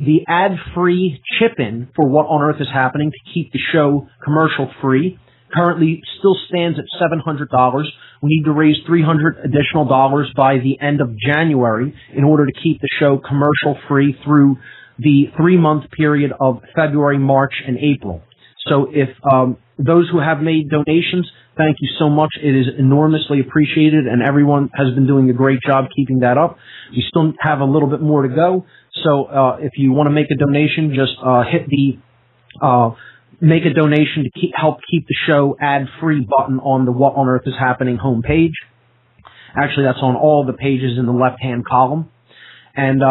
the ad-free chip-in for What on Earth is Happening to keep the show commercial-free currently still stands at $700. We need to raise $300 additional by the end of January in order to keep the show commercial-free through the 3-month period of February, March, and April. So if those who have made donations, thank you so much. It is enormously appreciated, and everyone has been doing a great job keeping that up. We still have a little bit more to go. So if you want to make a donation, just hit the make a donation to help keep the show ad-free button on the What on Earth is Happening homepage. Actually, that's on all the pages in the left-hand column. And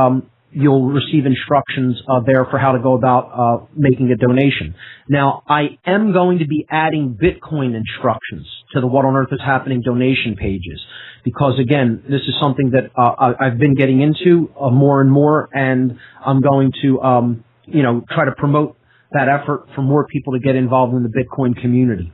you'll receive instructions there for how to go about making a donation. Now, I am going to be adding Bitcoin instructions to the What on Earth is Happening donation pages because, again, this is something that I've been getting into more and more, and I'm going to, try to promote that effort for more people to get involved in the Bitcoin community.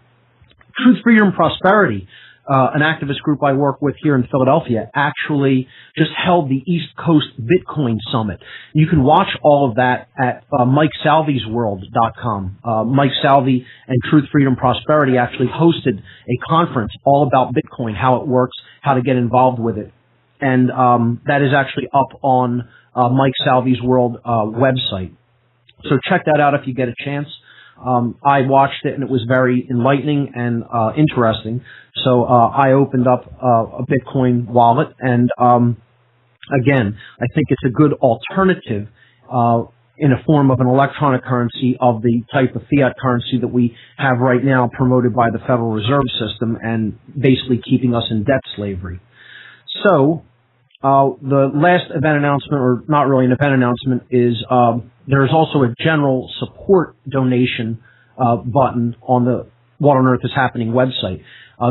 Truth, Freedom, Prosperity, an activist group I work with here in Philadelphia, actually just held the East Coast Bitcoin Summit. You can watch all of that at MikeSalviesWorld.com. Mike Salvi and Truth, Freedom, Prosperity actually hosted a conference all about Bitcoin, how it works, how to get involved with it. And that is actually up on Mike Salvi's World website. So check that out if you get a chance. I watched it and it was very enlightening and interesting. So I opened up a Bitcoin wallet, and again, I think it's a good alternative in a form of an electronic currency of the type of fiat currency that we have right now, promoted by the Federal Reserve System and basically keeping us in debt slavery. So the last event announcement, or not really an event announcement, is there is also a general support donation button on the What on Earth is Happening website.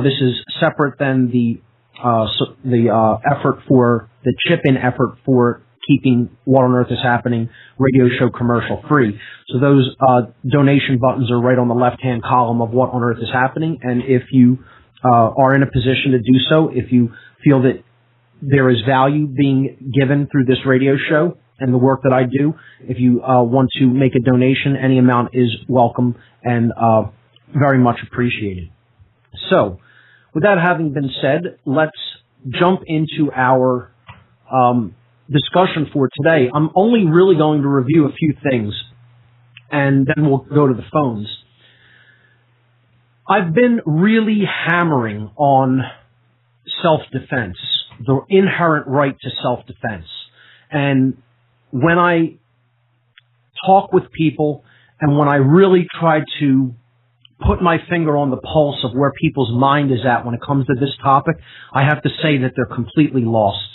This is separate than the effort for the chip-in effort for keeping What on Earth is Happening radio show commercial free. So those donation buttons are right on the left-hand column of What on Earth is Happening. And if you are in a position to do so, if you feel that there is value being given through this radio show and the work that I do, if you want to make a donation, any amount is welcome and very much appreciated. So, with that having been said, let's jump into our discussion for today. I'm only really going to review a few things, and then we'll go to the phones. I've been really hammering on self-defense, the inherent right to self-defense. And when I talk with people and when I really try to put my finger on the pulse of where people's mind is at when it comes to this topic, I have to say that they're completely lost.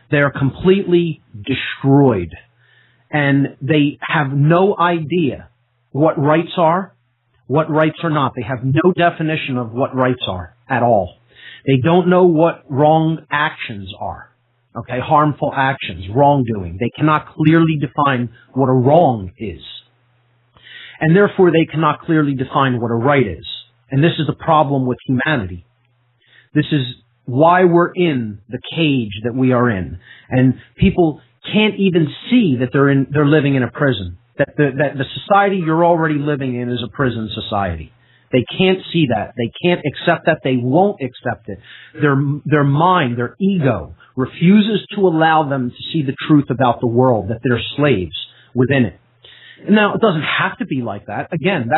They're completely destroyed. And they have no idea what rights are, what rights are not. They have no definition of what rights are at all. They don't know what wrong actions are. Okay, harmful actions, wrongdoing. They cannot clearly define what a wrong is. And therefore, they cannot clearly define what a right is. And this is the problem with humanity. This is why we're in the cage that we are in. And people can't even see that they're living in a prison. That the society you're already living in is a prison society. They can't see that. They can't accept that. They won't accept it. Their mind, their ego, refuses to allow them to see the truth about the world, that they're slaves within it. Now, it doesn't have to be like that. Again,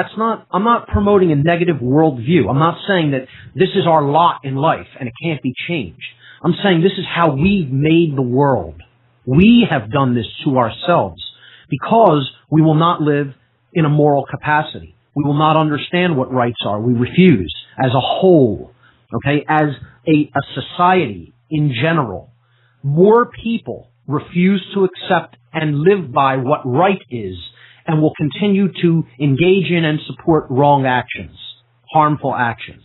I'm not promoting a negative worldview. I'm not saying that this is our lot in life and it can't be changed. I'm saying this is how we've made the world. We have done this to ourselves because we will not live in a moral capacity. We will not understand what rights are. We refuse as a whole, okay, as a society in general. More people refuse to accept and live by what right is, and will continue to engage in and support wrong actions, harmful actions,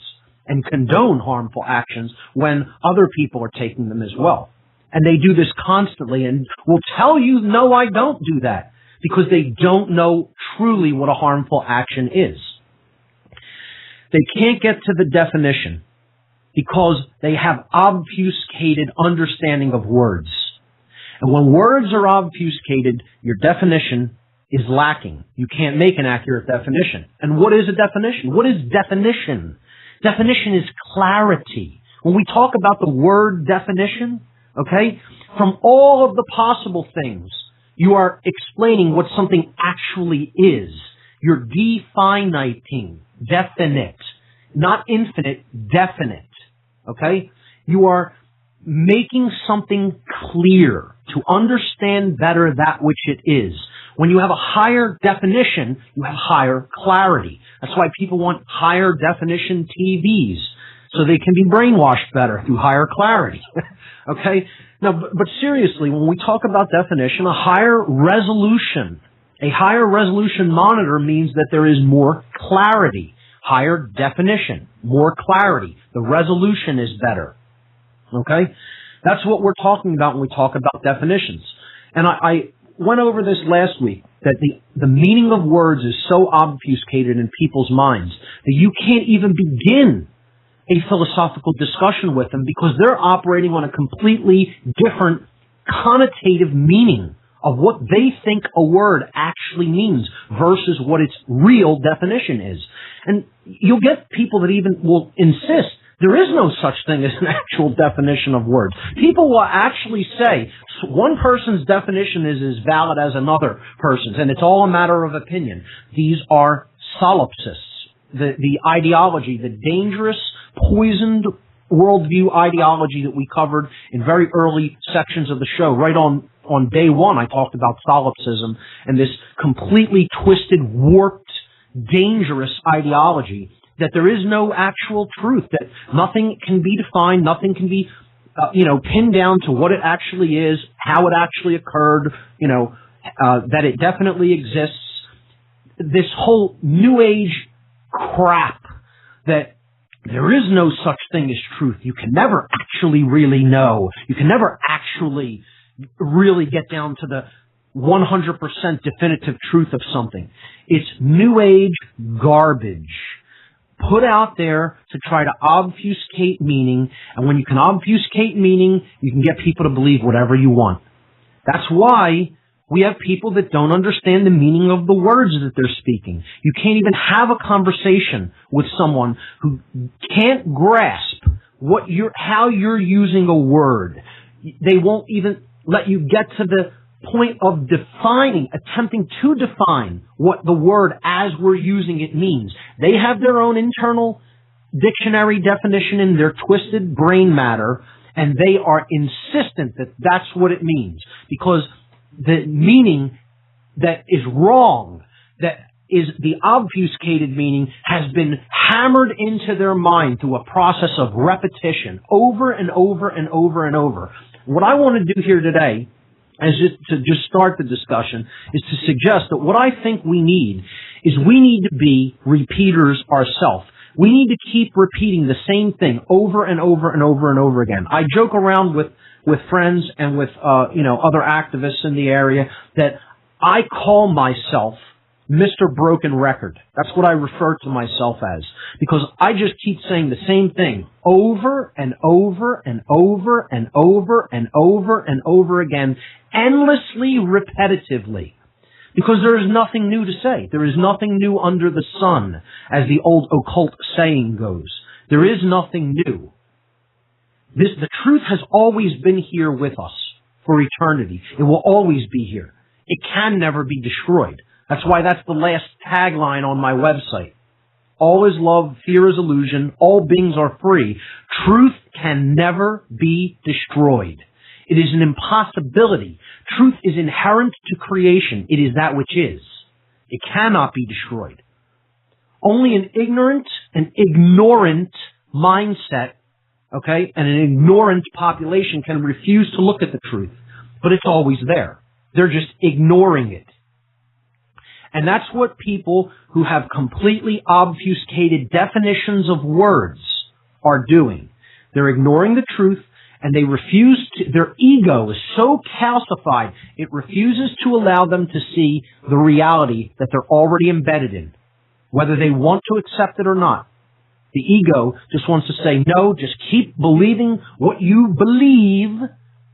and condone harmful actions when other people are taking them as well. And they do this constantly and will tell you, no, I don't do that, because they don't know truly what a harmful action is. They can't get to the definition because they have obfuscated understanding of words. And when words are obfuscated, your definition is lacking. You can't make an accurate definition. And what is a definition? What is definition? Definition is clarity. When we talk about the word definition, okay, from all of the possible things, you are explaining what something actually is. You're definiting, definite, not infinite, definite, okay? You are making something clear to understand better that which it is. When you have a higher definition, you have higher clarity. That's why people want higher definition TVs, so they can be brainwashed better through higher clarity. Okay? Now, but seriously, when we talk about definition, a higher resolution monitor means that there is more clarity. Higher definition, more clarity. The resolution is better. Okay? That's what we're talking about when we talk about definitions. And I went over this last week, that the meaning of words is so obfuscated in people's minds that you can't even begin a philosophical discussion with them because they're operating on a completely different connotative meaning of what they think a word actually means versus what its real definition is. And you'll get people that even will insist there is no such thing as an actual definition of words. People will actually say one person's definition is as valid as another person's, and it's all a matter of opinion. These are solipsists. The ideology, the dangerous, poisoned worldview ideology that we covered in very early sections of the show. Right on day one, I talked about solipsism and this completely twisted, warped, dangerous ideology that there is no actual truth, that nothing can be defined, nothing can be, pinned down to what it actually is, how it actually occurred, that it definitely exists. This whole New Age crap that there is no such thing as truth. You can never actually really know. You can never actually really get down to the 100% definitive truth of something. It's New Age garbage put out there to try to obfuscate meaning, and when you can obfuscate meaning, you can get people to believe whatever you want. That's why we have people that don't understand the meaning of the words that they're speaking. You can't even have a conversation with someone who can't grasp how you're using a word. They won't even let you get to the point of attempting to define what the word as we're using it means. They have their own internal dictionary definition in their twisted brain matter, and they are insistent that that's what it means, because the meaning that is wrong, that is the obfuscated meaning, has been hammered into their mind through a process of repetition over and over and over and over. What I want to do here today is just start the discussion, is to suggest that what I think we need is we need to be repeaters ourselves. We need to keep repeating the same thing over and over and over and over again. I joke around with friends and with other activists in the area that I call myself Mr. Broken Record. That's what I refer to myself as, because I just keep saying the same thing over and over and over and over and over and over again, endlessly, repetitively, because there is nothing new to say. There is nothing new under the sun, as the old occult saying goes. There is nothing new. The truth has always been here with us for eternity. It will always be here. It can never be destroyed. That's why that's the last tagline on my website. All is love, fear is illusion, all beings are free. Truth can never be destroyed. It is an impossibility. Truth is inherent to creation. It is that which is. It cannot be destroyed. Only an ignorant mindset, okay, and an ignorant population can refuse to look at the truth. But it's always there. They're just ignoring it. And that's what people who have completely obfuscated definitions of words are doing. They're ignoring the truth, and they refuse to, their ego is so calcified, it refuses to allow them to see the reality that they're already embedded in, whether they want to accept it or not. The ego just wants to say, no, just keep believing what you believe,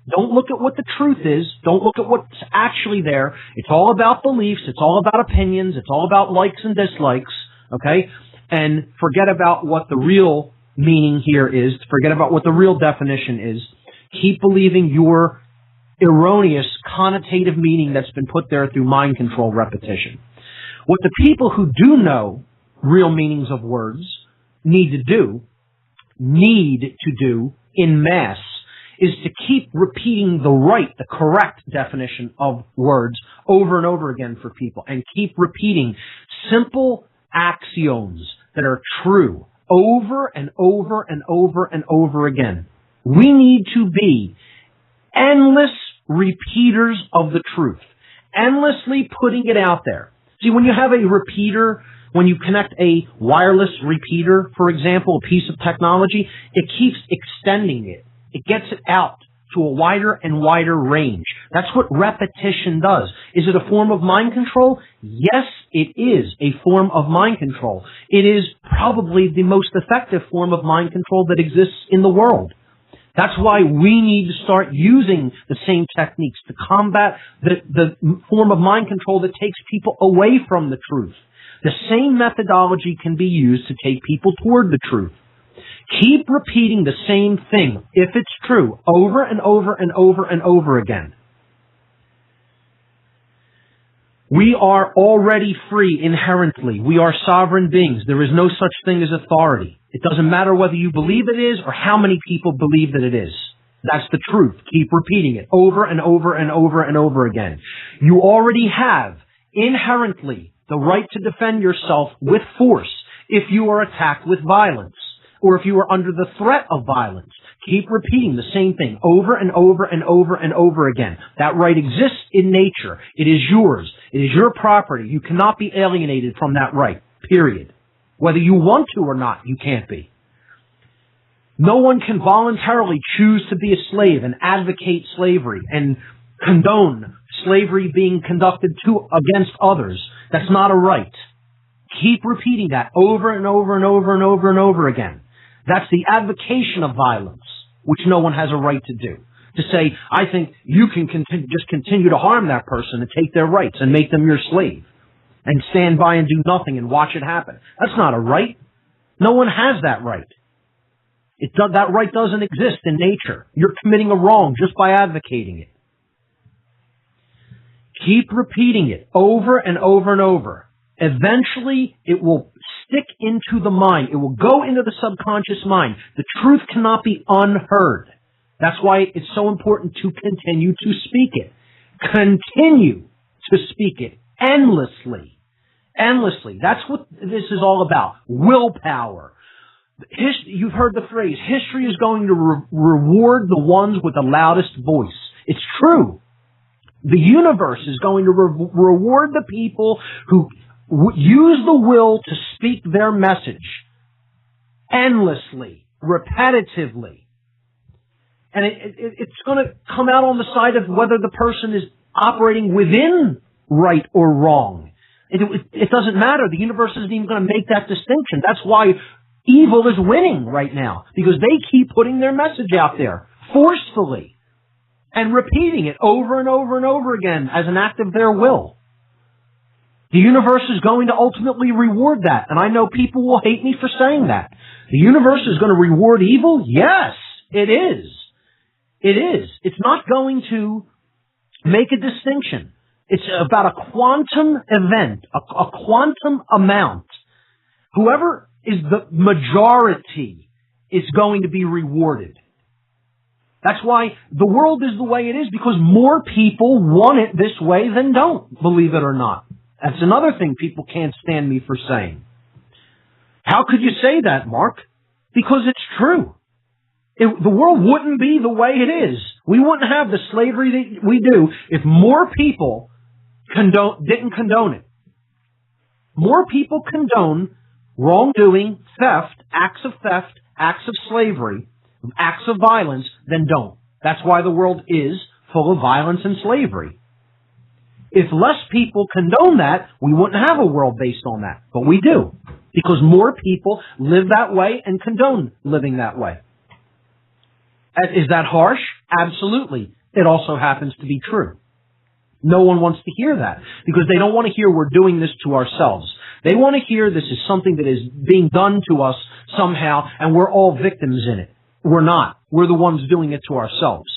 Don't look at what the truth is. Don't look at what's actually there. It's all about beliefs. It's all about opinions. It's all about likes and dislikes, okay? And forget about what the real meaning here is. Forget about what the real definition is. Keep believing your erroneous connotative meaning that's been put there through mind control repetition. What the people who do know real meanings of words need to do in mass is to keep repeating the correct definition of words over and over again for people, and keep repeating simple axioms that are true over and over and over and over again. We need to be endless repeaters of the truth, endlessly putting it out there. See, when you have a repeater, when you connect a wireless repeater, for example, a piece of technology, it keeps extending it. It gets it out to a wider and wider range. That's what repetition does. Is it a form of mind control? Yes, it is a form of mind control. It is probably the most effective form of mind control that exists in the world. That's why we need to start using the same techniques to combat the form of mind control that takes people away from the truth. The same methodology can be used to take people toward the truth. Keep repeating the same thing, if it's true, over and over and over and over again. We are already free inherently. We are sovereign beings. There is no such thing as authority. It doesn't matter whether you believe it is or how many people believe that it is. That's the truth. Keep repeating it over and over and over and over again. You already have inherently the right to defend yourself with force if you are attacked with violence, or if you are under the threat of violence. Keep repeating the same thing over and over and over and over again. That right exists in nature. It is yours. It is your property. You cannot be alienated from that right, period. Whether you want to or not, you can't be. No one can voluntarily choose to be a slave and advocate slavery and condone slavery being conducted against others. That's not a right. Keep repeating that over and over and over and over and over again. That's the advocation of violence, which no one has a right to do. To say, I think you can just continue to harm that person and take their rights and make them your slave and stand by and do nothing and watch it happen. That's not a right. No one has that right. That right doesn't exist in nature. You're committing a wrong just by advocating it. Keep repeating it over and over and over. Eventually, it will stick into the mind. It will go into the subconscious mind. The truth cannot be unheard. That's why it's so important to continue to speak it. Continue to speak it endlessly. Endlessly. That's what this is all about. Willpower. You've heard the phrase, history is going to reward the ones with the loudest voice. It's true. The universe is going to reward the people who use the will to speak their message endlessly, repetitively. And it's going to come out on the side of whether the person is operating within right or wrong. It doesn't matter. The universe isn't even going to make that distinction. That's why evil is winning right now, because they keep putting their message out there forcefully and repeating it over and over and over again as an act of their will. The universe is going to ultimately reward that. And I know people will hate me for saying that. The universe is going to reward evil? Yes, it is. It is. It's not going to make a distinction. It's about a quantum event, a quantum amount. Whoever is the majority is going to be rewarded. That's why the world is the way it is, because more people want it this way than don't, believe it or not. That's another thing people can't stand me for saying. How could you say that, Mark? Because it's true. The world wouldn't be the way it is. We wouldn't have the slavery that we do if more people didn't condone it. More people condone wrongdoing, theft, acts of slavery, acts of violence than don't. That's why the world is full of violence and slavery. If less people condone that, we wouldn't have a world based on that. But we do, because more people live that way and condone living that way. Is that harsh? Absolutely. It also happens to be true. No one wants to hear that because they don't want to hear we're doing this to ourselves. They want to hear this is something that is being done to us somehow and we're all victims in it. We're not. We're the ones doing it to ourselves.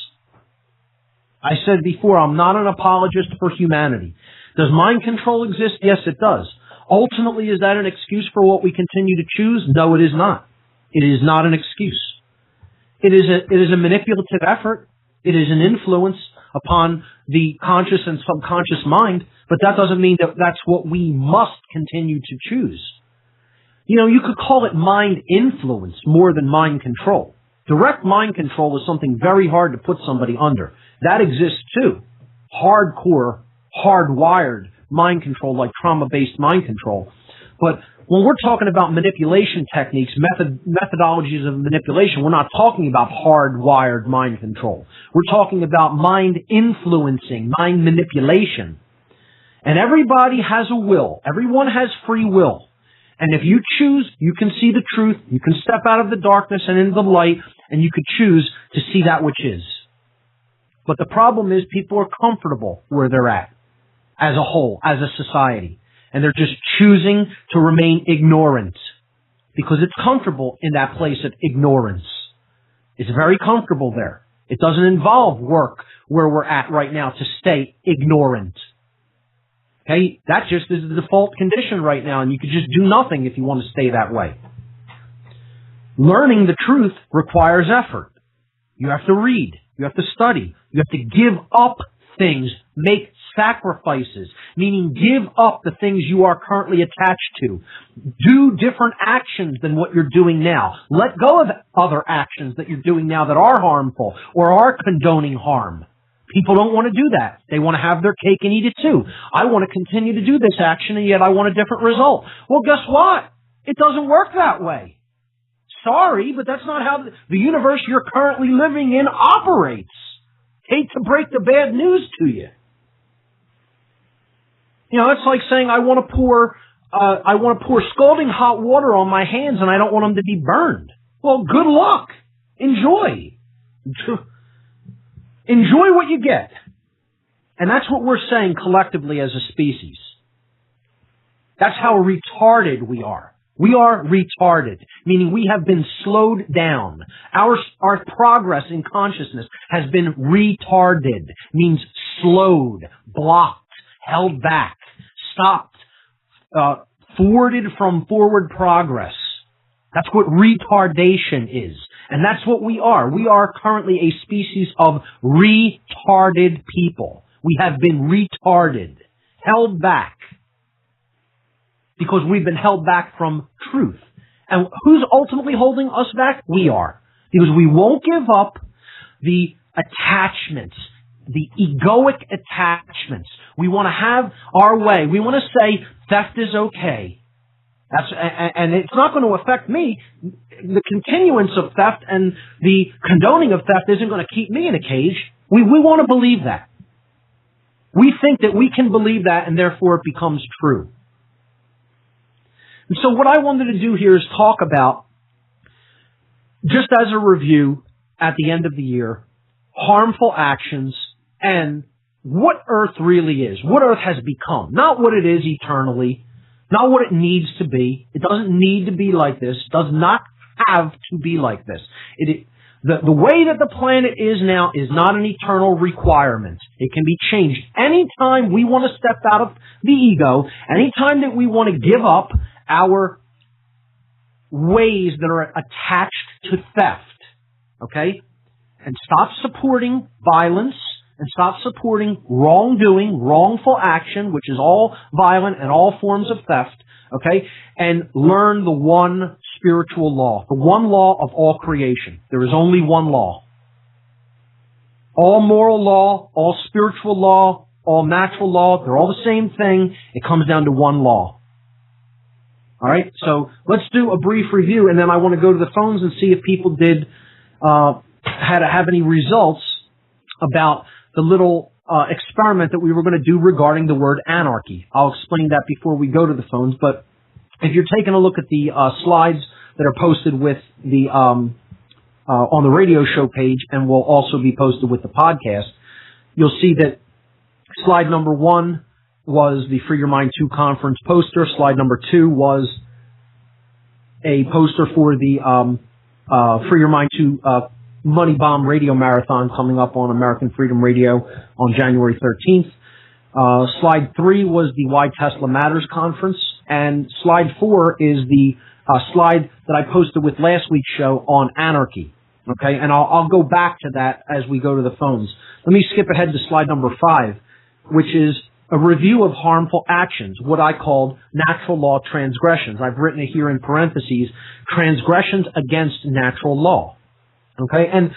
I said before, I'm not an apologist for humanity. Does mind control exist? Yes, it does. Ultimately, is that an excuse for what we continue to choose? No, it is not. It is not an excuse. It is a manipulative effort. It is an influence upon the conscious and subconscious mind, but that doesn't mean that that's what we must continue to choose. You know, you could call it mind influence more than mind control. Direct mind control is something very hard to put somebody under. That exists too. Hardcore, hardwired mind control, like trauma-based mind control. But when we're talking about manipulation techniques, methodologies of manipulation, we're not talking about hardwired mind control. We're talking about mind influencing, mind manipulation. And everybody has a will. Everyone has free will. And if you choose, you can see the truth. You can step out of the darkness and into the light, and you could choose to see that which is. But the problem is people are comfortable where they're at as a whole, as a society. And they're just choosing to remain ignorant because it's comfortable in that place of ignorance. It's very comfortable there. It doesn't involve work where we're at right now to stay ignorant. Okay? That just is the default condition right now, and you could just do nothing if you want to stay that way. Learning the truth requires effort. You have to read. You have to study. You have to give up things, make sacrifices, meaning give up the things you are currently attached to. Do different actions than what you're doing now. Let go of other actions that you're doing now that are harmful or are condoning harm. People don't want to do that. They want to have their cake and eat it too. I want to continue to do this action and yet I want a different result. Well, guess what? It doesn't work that way. Sorry, but that's not how the universe you're currently living in operates. Hate to break the bad news to you. You know, it's like saying I want to pour scalding hot water on my hands and I don't want them to be burned. Well, good luck. Enjoy. Enjoy what you get. And that's what we're saying collectively as a species. That's how retarded we are. We are retarded, meaning we have been slowed down. Our progress in consciousness has been retarded, means slowed, blocked, held back, stopped, thwarted from forward progress. That's what retardation is. And that's what we are. We are currently a species of retarded people. We have been retarded, held back. Because we've been held back from truth. And who's ultimately holding us back? We are. Because we won't give up the attachments, the egoic attachments. We want to have our way. We want to say theft is okay. And it's not going to affect me. The continuance of theft and the condoning of theft isn't going to keep me in a cage. We want to believe that. We think that we can believe that and therefore it becomes true. And so what I wanted to do here is talk about, just as a review at the end of the year, harmful actions and what Earth really is, what Earth has become. Not what it is eternally, not what it needs to be. It doesn't need to be like this. It does not have to be like this. The way that the planet is now is not an eternal requirement. It can be changed anytime we want to step out of the ego, anytime that we want to give up our ways that are attached to theft, okay? And stop supporting violence and stop supporting wrongdoing, wrongful action, which is all violent and all forms of theft, okay? And learn the one spiritual law, the one law of all creation. There is only one law. All moral law, all spiritual law, all natural law, they're all the same thing. It comes down to one law. All right, so let's do a brief review, and then I want to go to the phones and see if people did have any results about the little experiment that we were going to do regarding the word anarchy. I'll explain that before we go to the phones, but if you're taking a look at the slides that are posted with the on the radio show page and will also be posted with the podcast, you'll see that slide number 1 was the Free Your Mind 2 conference poster. Slide number 2 was a poster for the Free Your Mind 2 Money Bomb Radio Marathon coming up on American Freedom Radio on January 13th. Slide 3 was the Why Tesla Matters conference, and slide 4 is the slide that I posted with last week's show on Anarchy. Okay, and I'll go back to that as we go to the phones. Let me skip ahead to slide number 5, which is a review of harmful actions, what I called natural law transgressions. I've written it here in parentheses, transgressions against natural law. Okay, and,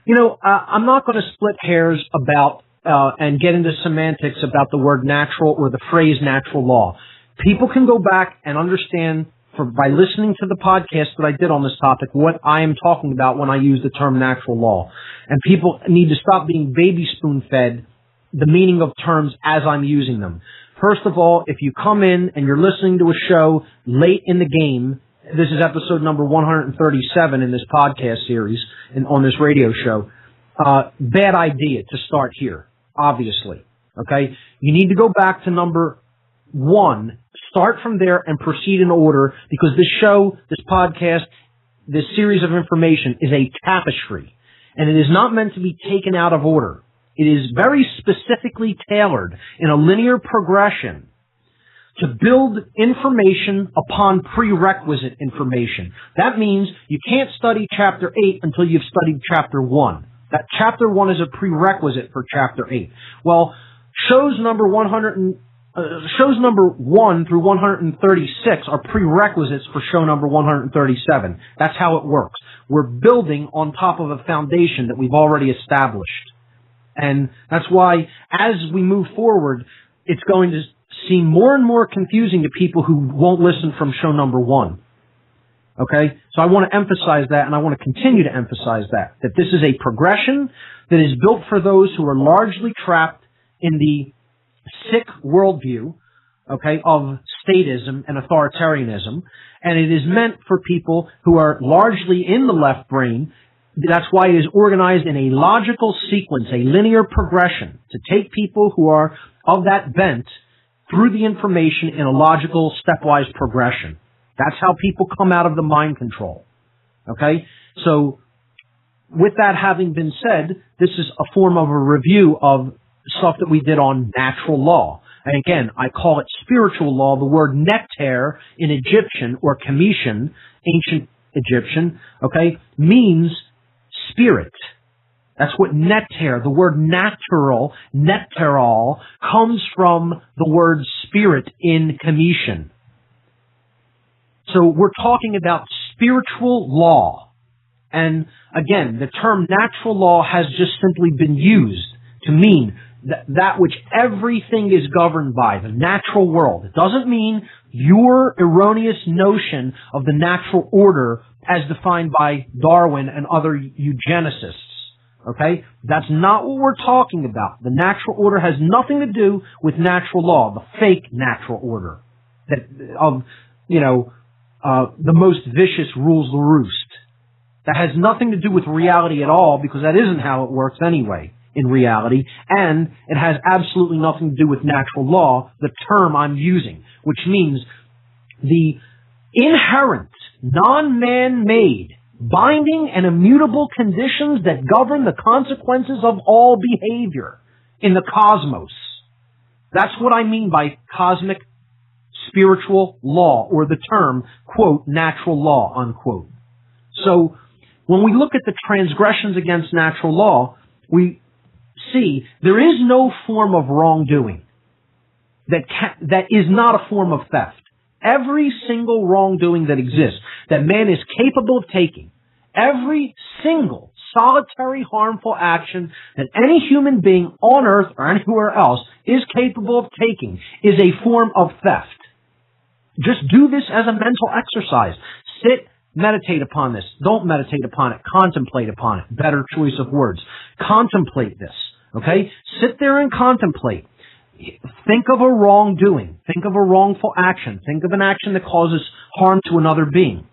you know, I'm not going to split hairs about and get into semantics about the word natural or the phrase natural law. People can go back and understand by listening to the podcast that I did on this topic what I am talking about when I use the term natural law. And people need to stop being baby spoon-fed the meaning of terms as I'm using them. First of all, if you come in and you're listening to a show late in the game, this is episode number 137 in this podcast series and on this radio show, bad idea to start here, obviously. Okay? You need to go back to number 1, start from there and proceed in order, because this show, this podcast, this series of information is a tapestry, and it is not meant to be taken out of order. It is very specifically tailored in a linear progression to build information upon prerequisite information. That means you can't study Chapter 8 until you've studied Chapter 1. That Chapter 1 is a prerequisite for Chapter 8. Well, shows number 1 through 136 are prerequisites for show number 137. That's how it works. We're building on top of a foundation that we've already established. And that's why, as we move forward, it's going to seem more and more confusing to people who won't listen from show number 1. Okay? So I want to emphasize that, and I want to continue to emphasize that this is a progression that is built for those who are largely trapped in the sick worldview, okay, of statism and authoritarianism, and it is meant for people who are largely in the left brain. That's why it is organized in a logical sequence, a linear progression, to take people who are of that bent through the information in a logical, stepwise progression. That's how people come out of the mind control. Okay? So, with that having been said, this is a form of a review of stuff that we did on natural law. And again, I call it spiritual law. The word nectar in Egyptian or Cometian, ancient Egyptian, okay, means spirit. That's what nectar, the word natural, nectaral, comes from the word spirit in Cometian. So we're talking about spiritual law. And again, the term natural law has just simply been used to mean that which everything is governed by, the natural world. It doesn't mean your erroneous notion of the natural order as defined by Darwin and other eugenicists. Okay? That's not what we're talking about. The natural order has nothing to do with natural law, the fake natural order that of, the most vicious rules the roost. That has nothing to do with reality at all, because that isn't how it works anyway in reality, and it has absolutely nothing to do with natural law, the term I'm using, which means the inherent, non-man-made, binding and immutable conditions that govern the consequences of all behavior in the cosmos. That's what I mean by cosmic spiritual law, or the term, quote, natural law, unquote. So, when we look at the transgressions against natural law, we see there is no form of wrongdoing that is not a form of theft. Every single wrongdoing that exists, that man is capable of taking, every single solitary harmful action that any human being on earth or anywhere else is capable of taking, is a form of theft. Just do this as a mental exercise. Sit, meditate upon this. Don't meditate upon it. Contemplate upon it. Better choice of words. Contemplate this. Okay? Sit there and contemplate. Think of a wrongdoing. Think of a wrongful action. Think of an action that causes harm to another being.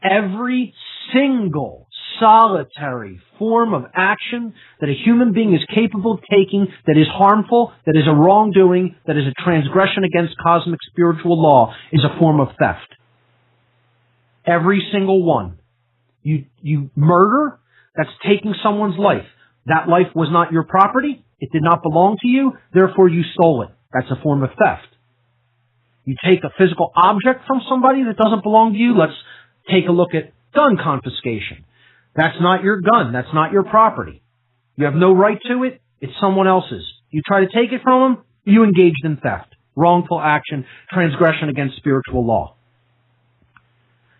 Every single solitary form of action that a human being is capable of taking that is harmful, that is a wrongdoing, that is a transgression against cosmic spiritual law is a form of theft. Every single one. You murder, that's taking someone's life. That life was not your property. It did not belong to you. Therefore, you stole it. That's a form of theft. You take a physical object from somebody that doesn't belong to you. Let's take a look at gun confiscation. That's not your gun. That's not your property. You have no right to it. It's someone else's. You try to take it from them, you engaged in theft. Wrongful action, transgression against spiritual law.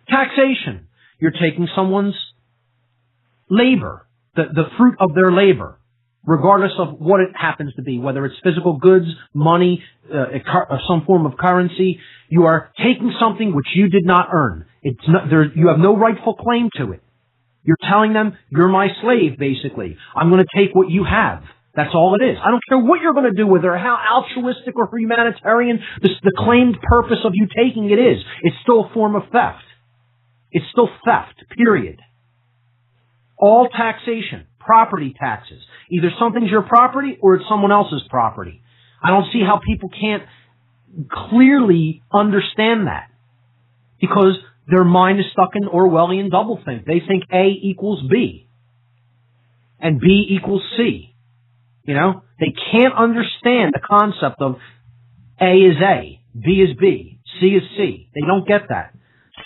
Taxation. You're taking someone's labor, the fruit of their labor, regardless of what it happens to be, whether it's physical goods, money, some form of currency. You are taking something which you did not earn. You have no rightful claim to it. You're telling them, you're my slave, basically. I'm going to take what you have. That's all it is. I don't care what you're going to do with it or how altruistic or humanitarian the claimed purpose of you taking it is. It's still a form of theft. It's still theft, period. All taxation, property taxes. Either something's your property or it's someone else's property. I don't see how people can't clearly understand that, because their mind is stuck in Orwellian doublethink. They think A equals B and B equals C. You know, they can't understand the concept of A is A, B is B, C is C. They don't get that.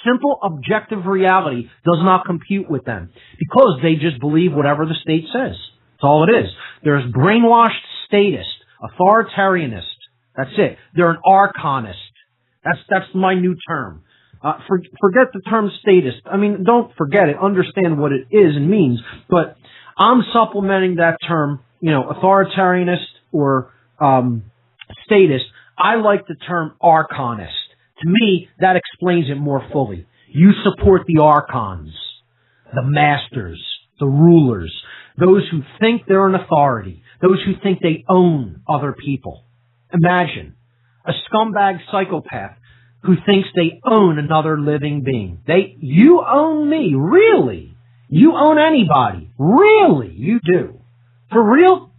Simple objective reality does not compute with them because they just believe whatever the state says. That's all it is. There's brainwashed statist, authoritarianist. That's it. They're an archonist. That's my new term. Forget the term statist. I mean, don't forget it. Understand what it is and means. But I'm supplementing that term, authoritarianist or statist. I like the term archonist. To me, that explains it more fully. You support the archons, the masters, the rulers, those who think they're an authority, those who think they own other people. Imagine a scumbag psychopath who thinks they own another living being. You own me, really? You own anybody, really? You do. For real?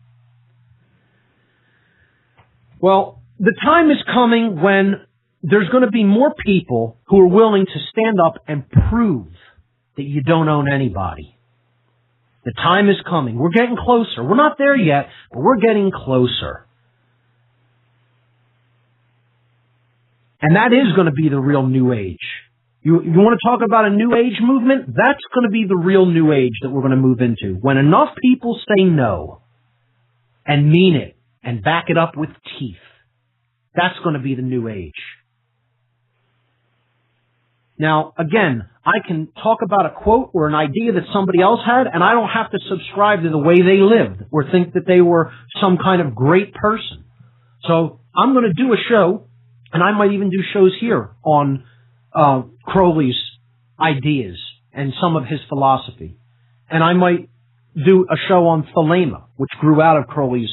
Well, the time is coming when there's going to be more people who are willing to stand up and prove that you don't own anybody. The time is coming. We're getting closer. We're not there yet, but we're getting closer. And that is going to be the real New Age. You want to talk about a New Age movement? That's going to be the real New Age that we're going to move into. When enough people say no and mean it and back it up with teeth, that's going to be the New Age. Now, again, I can talk about a quote or an idea that somebody else had, and I don't have to subscribe to the way they lived or think that they were some kind of great person. So I'm going to do a show, and I might even do shows here on Crowley's ideas and some of his philosophy. And I might do a show on Thelema, which grew out of Crowley's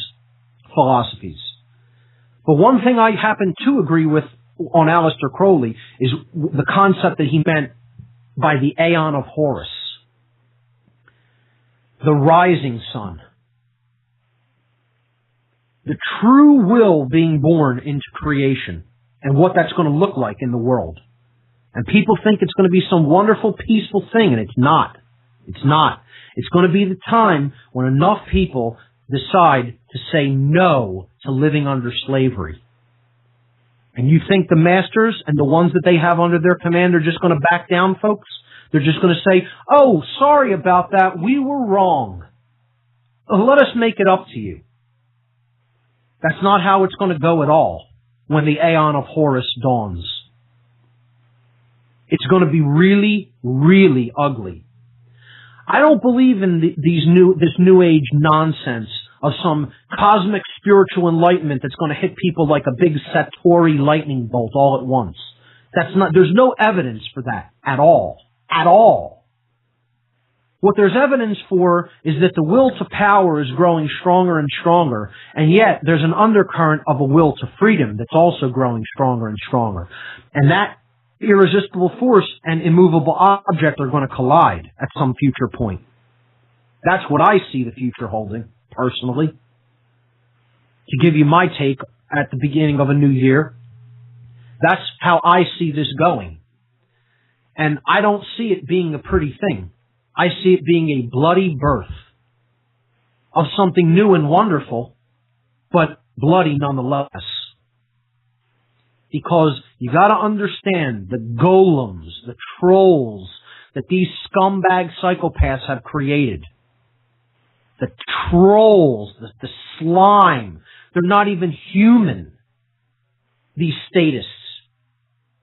philosophies. But one thing I happen to agree with on Aleister Crowley is the concept that he meant by the Aeon of Horus, the rising sun, the true will being born into creation, and what that's going to look like in the world. And people think it's going to be some wonderful, peaceful thing, and it's not. It's not. It's going to be the time when enough people decide to say no to living under slavery. And you think the masters and the ones that they have under their command are just going to back down, folks? They're just going to say, oh, sorry about that, we were wrong. Let us make it up to you. That's not how it's going to go at all when the Aeon of Horus dawns. It's going to be really, really ugly. I don't believe in this New Age nonsense of some cosmic spiritual enlightenment that's going to hit people like a big Satori lightning bolt all at once. There's no evidence for that at all. At all. What there's evidence for is that the will to power is growing stronger and stronger, and yet there's an undercurrent of a will to freedom that's also growing stronger and stronger. And that irresistible force and immovable object are going to collide at some future point. That's what I see the future holding, personally. To give you my take at the beginning of a new year, that's how I see this going. And I don't see it being a pretty thing. I see it being a bloody birth of something new and wonderful, but bloody nonetheless. Because you gotta understand the golems, the trolls that these scumbag psychopaths have created. The trolls, the slime, they're not even human, these statists.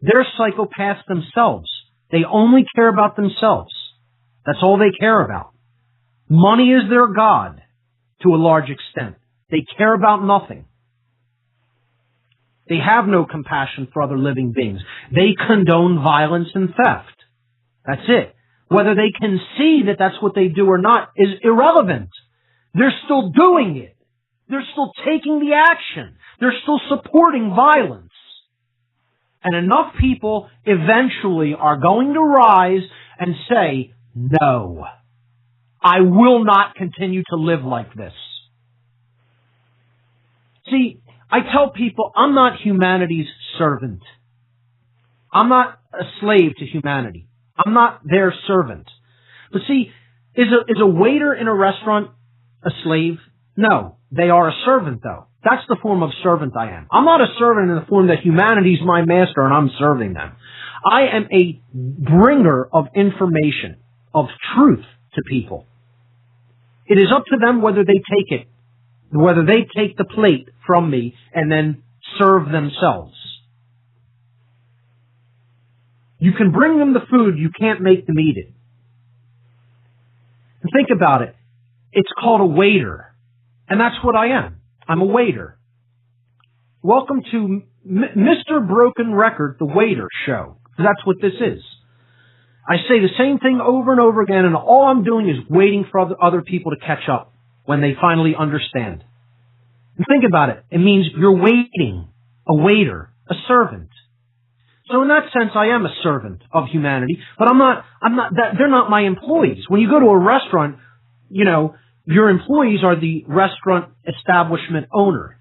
They're psychopaths themselves. They only care about themselves. That's all they care about. Money is their god, to a large extent. They care about nothing. They have no compassion for other living beings. They condone violence and theft. That's it. Whether they can see that that's what they do or not is irrelevant. They're still doing it. They're still taking the action. They're still supporting violence. And enough people eventually are going to rise and say, no, I will not continue to live like this. See, I tell people I'm not humanity's servant. I'm not a slave to humanity. I'm not their servant. But see, is a waiter in a restaurant a slave? No, they are a servant though. That's the form of servant I am. I'm not a servant in the form that humanity's my master and I'm serving them. I am a bringer of information, of truth to people. It is up to them whether they take it, whether they take the plate from me and then serve themselves. You can bring them the food, you can't make them eat it. And think about it. It's called a waiter. And that's what I am. I'm a waiter. Welcome to Mr. Broken Record, the Waiter Show. That's what this is. I say the same thing over and over again, and all I'm doing is waiting for other people to catch up when they finally understand. And think about it. It means you're waiting, a waiter, a servant. So in that sense, I am a servant of humanity, but they're not my employees. When you go to a restaurant, you know, your employees are the restaurant establishment owner.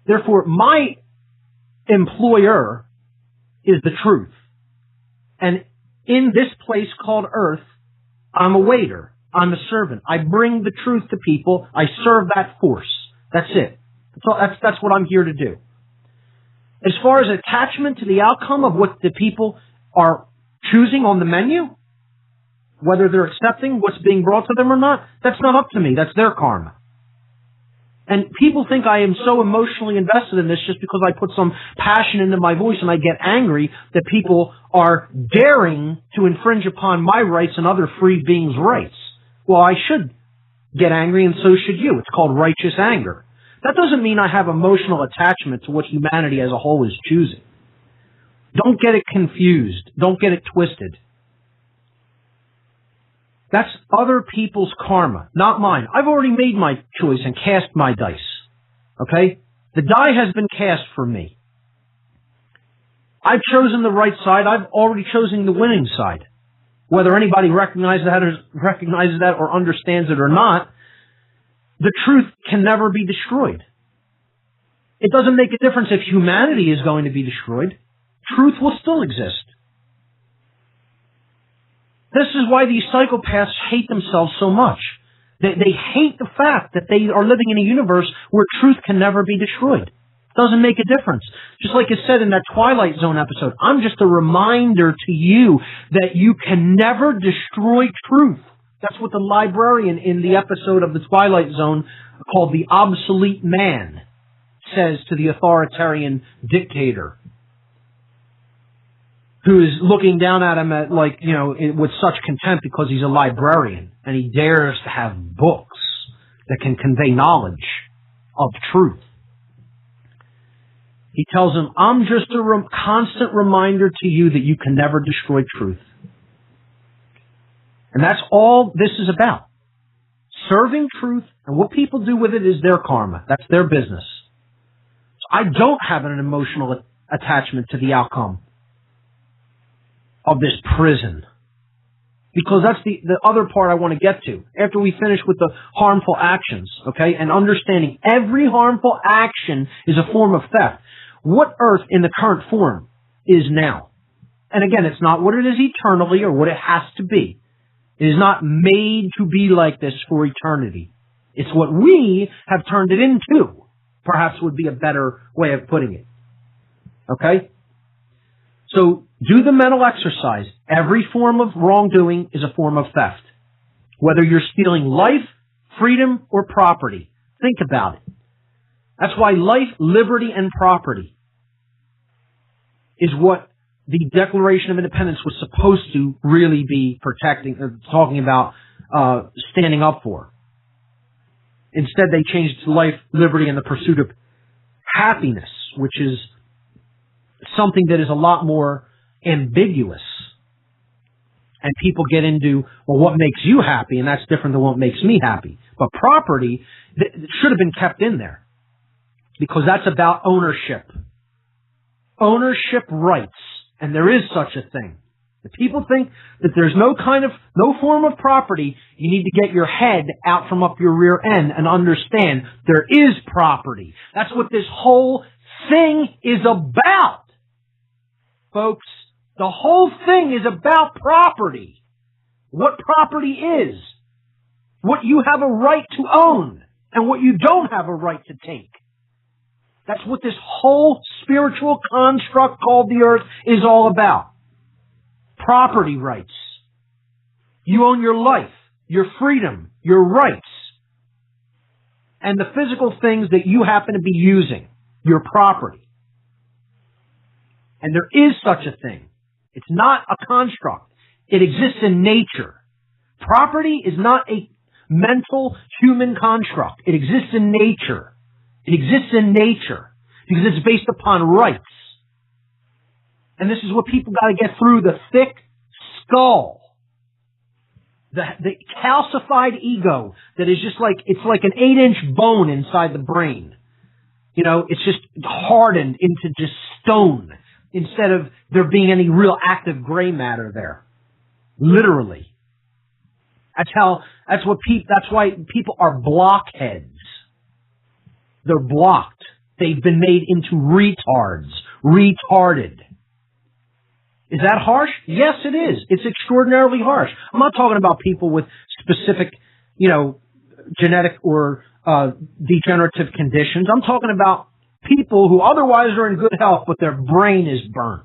Therefore, my employer is the truth. And in this place called Earth, I'm a waiter. I'm a servant. I bring the truth to people. I serve that force. That's it. That's what I'm here to do. As far as attachment to the outcome of what the people are choosing on the menu, whether they're accepting what's being brought to them or not, that's not up to me. That's their karma. And people think I am so emotionally invested in this just because I put some passion into my voice and I get angry that people are daring to infringe upon my rights and other free beings' rights. Well, I should get angry and so should you. It's called righteous anger. That doesn't mean I have emotional attachment to what humanity as a whole is choosing. Don't get it confused. Don't get it twisted. That's other people's karma, not mine. I've already made my choice and cast my dice. Okay? The die has been cast for me. I've chosen the right side. I've already chosen the winning side. Whether anybody recognizes that or understands it or not, the truth can never be destroyed. It doesn't make a difference if humanity is going to be destroyed. Truth will still exist. This is why these psychopaths hate themselves so much. They hate the fact that they are living in a universe where truth can never be destroyed. It doesn't make a difference. Just like it said in that Twilight Zone episode, I'm just a reminder to you that you can never destroy truth. That's what the librarian in the episode of the Twilight Zone called the Obsolete Man says to the authoritarian dictator, who is looking down at him with such contempt because he's a librarian and he dares to have books that can convey knowledge of truth. He tells him, I'm just a constant reminder to you that you can never destroy truth. And that's all this is about. Serving truth, and what people do with it is their karma. That's their business. So I don't have an emotional attachment to the outcome of this prison. Because that's the other part I want to get to after we finish with the harmful actions, okay? And understanding every harmful action is a form of theft. What earth in the current form is now? And again, it's not what it is eternally or what it has to be. It is not made to be like this for eternity. It's what we have turned it into, perhaps would be a better way of putting it. Okay? So, do the mental exercise. Every form of wrongdoing is a form of theft. Whether you're stealing life, freedom, or property. Think about it. That's why life, liberty, and property is what the Declaration of Independence was supposed to really be protecting, talking about standing up for. Instead, they changed it to life, liberty, and the pursuit of happiness, which is something that is a lot more ambiguous. And people get into, well, what makes you happy? And that's different than what makes me happy. But property should have been kept in there because that's about ownership. Ownership rights. And there is such a thing. If people think that there's no form of property, you need to get your head out from up your rear end and understand there is property. That's what this whole thing is about. Folks, the whole thing is about property. What property is. What you have a right to own and what you don't have a right to take. That's what this whole spiritual construct called the earth is all about. Property rights. You own your life, your freedom, your rights, and the physical things that you happen to be using, your property. And there is such a thing. It's not a construct. It exists in nature. Property is not a mental human construct. It exists in nature. It exists in nature because it's based upon rights. And this is what people got to get through the thick skull. The calcified ego that is just like, it's like an 8-inch bone inside the brain. You know, it's just hardened into just stone instead of there being any real active gray matter there. Literally. That's why people are blockheads. They're blocked. They've been made into retards. Retarded. Is that harsh? Yes, it is. It's extraordinarily harsh. I'm not talking about people with specific, genetic or degenerative conditions. I'm talking about people who otherwise are in good health, but their brain is burnt.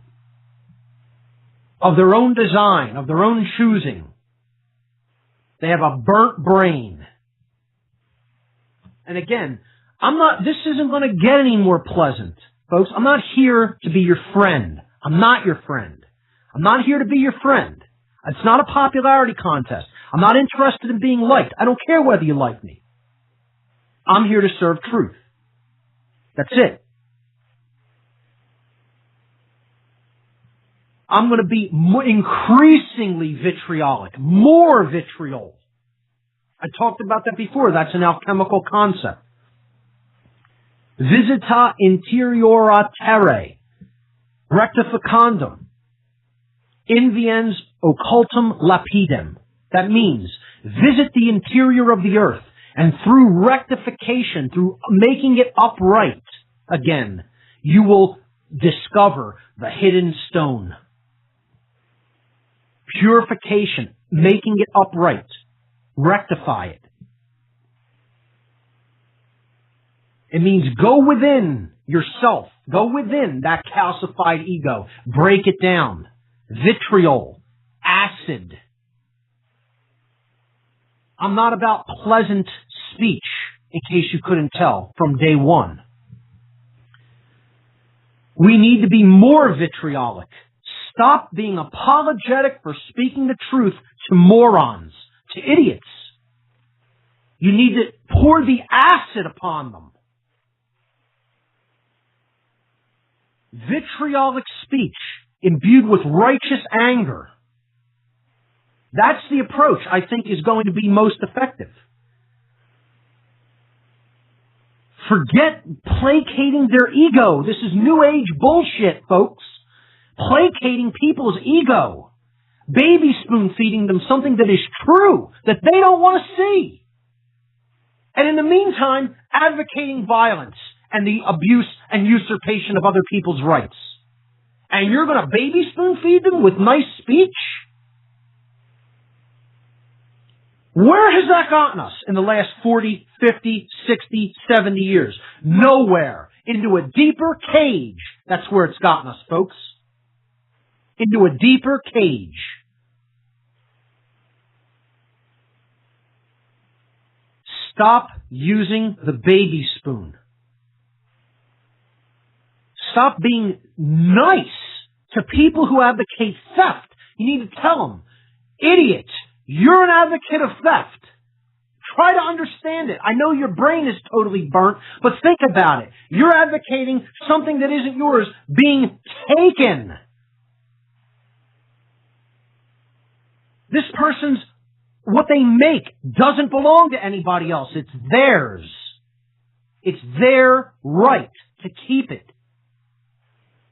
Of their own design, of their own choosing. They have a burnt brain. And again, this isn't going to get any more pleasant, folks. I'm not here to be your friend. I'm not your friend. I'm not here to be your friend. It's not a popularity contest. I'm not interested in being liked. I don't care whether you like me. I'm here to serve truth. That's it. I'm going to be increasingly vitriolic, more vitriol. I talked about that before. That's an alchemical concept. Visita interiora terrae, rectificandum, inviens occultum lapidem. That means visit the interior of the earth, and through rectification, through making it upright again, you will discover the hidden stone. Purification, making it upright, rectify it. It means go within yourself. Go within that calcified ego. Break it down. Vitriol. Acid. I'm not about pleasant speech, in case you couldn't tell from day one. We need to be more vitriolic. Stop being apologetic for speaking the truth to morons, to idiots. You need to pour the acid upon them. Vitriolic speech imbued with righteous anger. That's the approach I think is going to be most effective. Forget placating their ego. This is New Age bullshit, folks. Placating people's ego baby spoon feeding them something that is true, that they don't want to see. And in the meantime, advocating violence and the abuse and usurpation of other people's rights. And you're going to baby spoon feed them with nice speech? Where has that gotten us in the last 40, 50, 60, 70 years? Nowhere. Into a deeper cage. That's where it's gotten us, folks. Into a deeper cage. Stop using the baby spoon. Stop being nice to people who advocate theft. You need to tell them, idiot, you're an advocate of theft. Try to understand it. I know your brain is totally burnt, but think about it. You're advocating something that isn't yours being taken. This person's, what they make doesn't belong to anybody else. It's theirs. It's their right to keep it.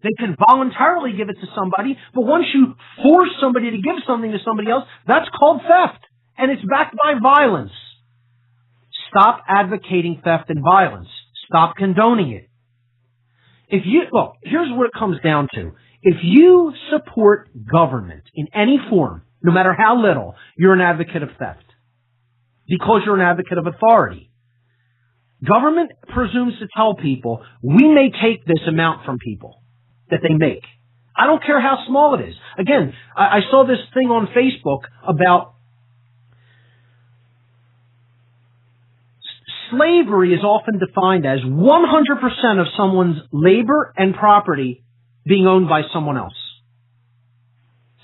They can voluntarily give it to somebody, but once you force somebody to give something to somebody else, that's called theft. And it's backed by violence. Stop advocating theft and violence. Stop condoning it. Look, here's what it comes down to. If you support government in any form, no matter how little, you're an advocate of theft. Because you're an advocate of authority. Government presumes to tell people, we may take this amount from people that they make. I don't care how small it is. Again, I saw this thing on Facebook about slavery is often defined as 100% of someone's labor and property being owned by someone else.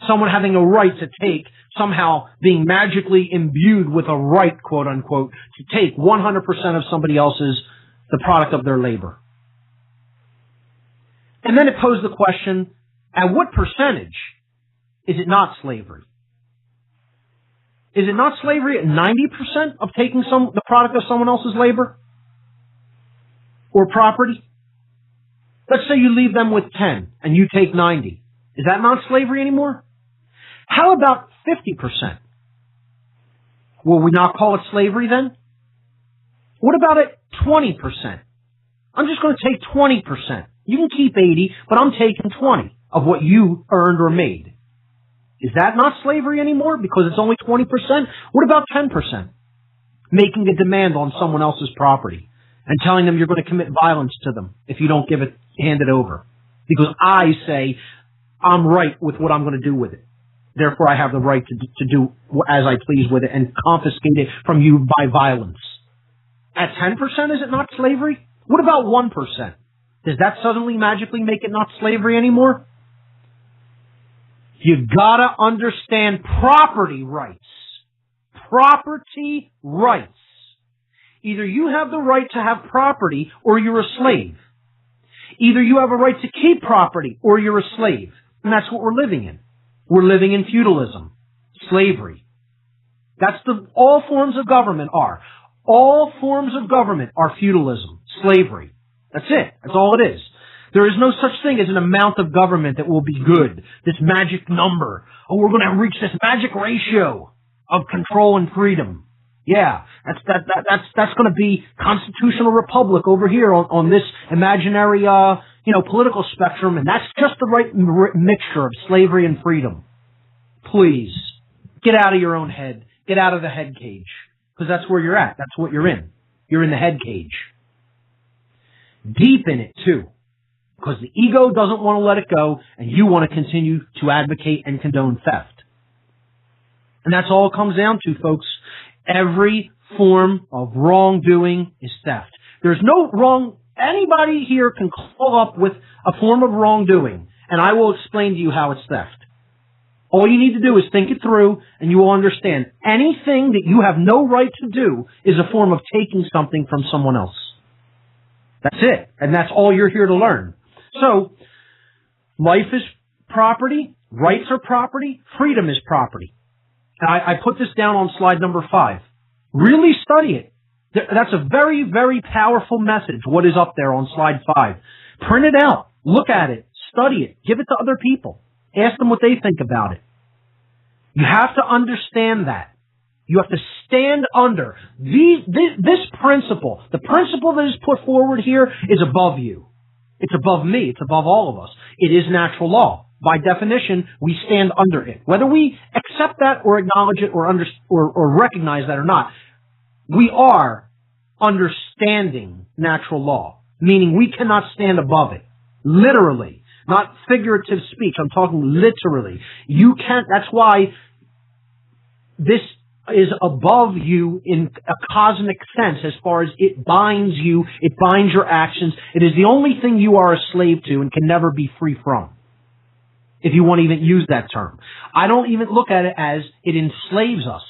Someone having a right to take, somehow being magically imbued with a right, quote unquote, to take 100% of somebody else's, the product of their labor. And then it posed the question, at what percentage is it not slavery? Is it not slavery at 90% of taking the product of someone else's labor? Or property? Let's say you leave them with 10 and you take 90. Is that not slavery anymore? How about 50%? Will we not call it slavery then? What about at 20%? I'm just going to take 20%. You can keep 80, but I'm taking 20 of what you earned or made. Is that not slavery anymore because it's only 20%? What about 10%? Making a demand on someone else's property and telling them you're going to commit violence to them if you don't hand it over. Because I say I'm right with what I'm going to do with it. Therefore, I have the right to do as I please with it and confiscate it from you by violence. At 10%, is it not slavery? What about 1%? Does that suddenly magically make it not slavery anymore? You gotta understand property rights. Property rights. Either you have the right to have property or you're a slave. Either you have a right to keep property or you're a slave. And that's what we're living in. We're living in feudalism. Slavery. That's all forms of government are. All forms of government are feudalism. Slavery. That's it. That's all it is. There is no such thing as an amount of government that will be good. This magic number. Oh, we're going to reach this magic ratio of control and freedom. Yeah, that's going to be constitutional republic over here on this imaginary, political spectrum, and that's just the right mixture of slavery and freedom. Please, get out of your own head. Get out of the head cage. Because that's where you're at. That's what you're in. You're in the head cage. Deep in it, too. Because the ego doesn't want to let it go, and you want to continue to advocate and condone theft. And that's all it comes down to, folks. Every form of wrongdoing is theft. There's no wrong. Anybody here can call up with a form of wrongdoing, and I will explain to you how it's theft. All you need to do is think it through, and you will understand anything that you have no right to do is a form of taking something from someone else. That's it. And that's all you're here to learn. So, life is property, rights are property, freedom is property. And I put this down on slide number 5. Really study it. That's a very, very powerful message, what is up there on slide 5. Print it out. Look at it. Study it. Give it to other people. Ask them what they think about it. You have to understand that. You have to stand under. This principle, the principle that is put forward here, is above you. It's above me. It's above all of us. It is natural law. By definition, we stand under it. Whether we accept that or acknowledge it or recognize that or not, we are understanding natural law, meaning we cannot stand above it. Literally. Not figurative speech. I'm talking literally. You can't. That's why this is above you in a cosmic sense as far as it binds you, it binds your actions. It is the only thing you are a slave to and can never be free from, if you want to even use that term. I don't even look at it as it enslaves us.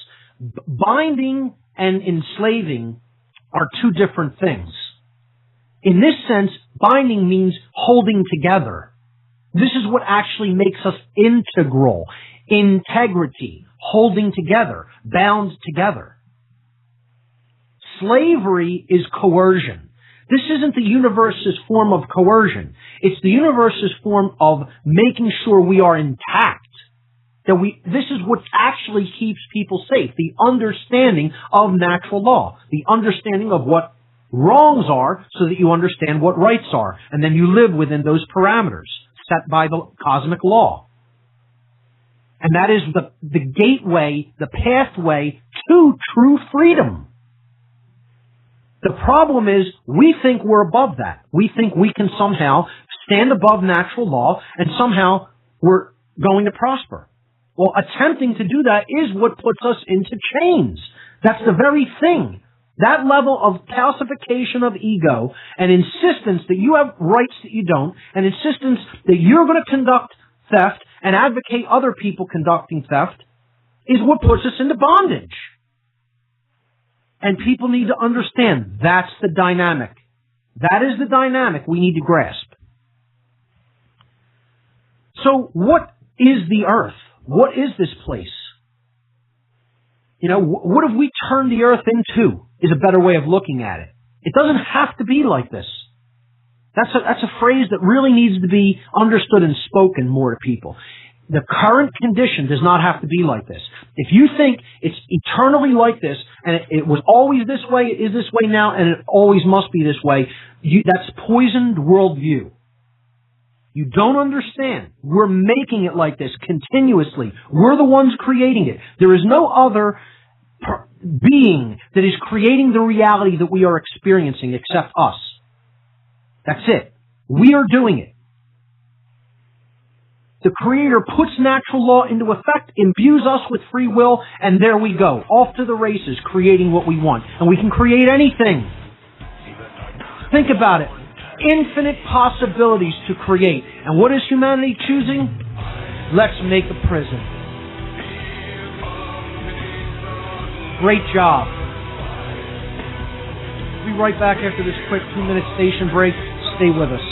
Binding and enslaving are two different things. In this sense, binding means holding together. This is what actually makes us integral. Integrity. Holding together, bound together. Slavery is coercion. This isn't the universe's form of coercion. It's the universe's form of making sure we are intact. This is what actually keeps people safe. The understanding of natural law. The understanding of what wrongs are so that you understand what rights are. And then you live within those parameters set by the cosmic law. And that is the gateway, the pathway to true freedom. The problem is we think we're above that. We think we can somehow stand above natural law and somehow we're going to prosper. Well, attempting to do that is what puts us into chains. That's the very thing. That level of calcification of ego and insistence that you have rights that you don't, and insistence that you're going to conduct theft and advocate other people conducting theft is what puts us into bondage. And people need to understand that's the dynamic. That is the dynamic we need to grasp. So what is the earth? What is this place? You know, what have we turned the earth into is a better way of looking at it. It doesn't have to be like this. That's a phrase that really needs to be understood and spoken more to people. The current condition does not have to be like this. If you think it's eternally like this, and it was always this way, it is this way now, and it always must be this way, that's poisoned worldview. You don't understand. We're making it like this continuously. We're the ones creating it. There is no other being that is creating the reality that we are experiencing except us. That's it. We are doing it. The Creator puts natural law into effect, imbues us with free will, and there we go. Off to the races, creating what we want. And we can create anything. Think about it. Infinite possibilities to create. And what is humanity choosing? Let's make a prison. Great job. We'll be right back after this quick 2-minute station break. Stay with us.